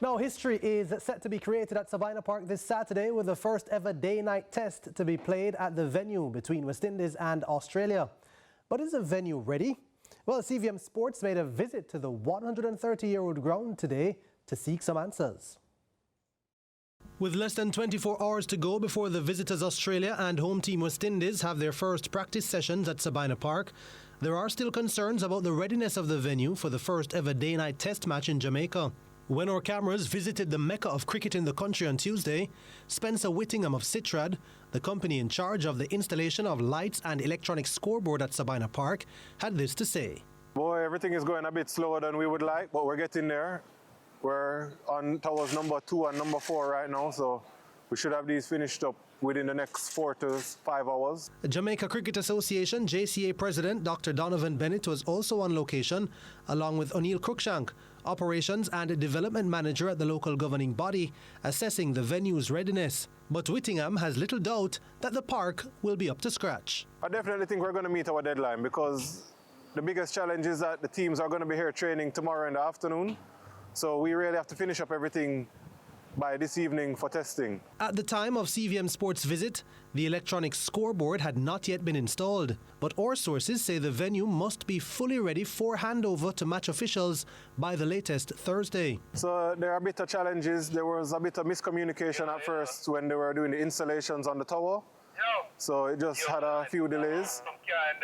Now, history is set to be created at Sabina Park this Saturday with the first ever day-night test to be played at the venue between West Indies and Australia. But is the venue ready? Well, CVM Sports made a visit to the 130-year-old ground today to seek some answers. With less than 24 hours to go before the visitors Australia and home team West Indies have their first practice sessions at Sabina Park, there are still concerns about the readiness of the venue for the first ever day-night test match in Jamaica. When our cameras visited the mecca of cricket in the country on Tuesday, Spencer Whittingham of Citrad, the company in charge of the installation of lights and electronic scoreboard at Sabina Park, had this to say. Boy, everything is going a bit slower than we would like, but we're getting there. We're on towers number 2 and number 4 right now, so we should have these finished up within the next 4 to 5 hours. The Jamaica Cricket Association JCA President Dr. Donovan Bennett was also on location, along with O'Neill Cruikshank, Operations and Development Manager at the local governing body, assessing the venue's readiness. But Whittingham has little doubt that the park will be up to scratch. I definitely think we're going to meet our deadline because the biggest challenge is that the teams are going to be here training tomorrow in the afternoon. So we really have to finish up everything by this evening for testing. At the time of CVM Sports' visit, the electronic scoreboard had not yet been installed. But our sources say the venue must be fully ready for handover to match officials by the latest Thursday. So there are a bit of challenges. There was a bit of miscommunication at first when they were doing the installations on the tower. So it just had a few delays,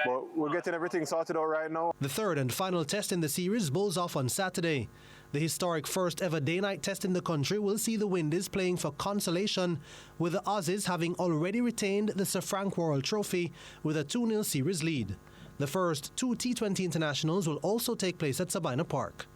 but we're getting everything sorted out right now. The third and final test in the series bowls off on Saturday. The historic first ever day-night test in the country will see the Windies playing for consolation, with the Aussies having already retained the Sir Frank Worrell Trophy with a 2-0 series lead. The first 2 T20 internationals will also take place at Sabina Park.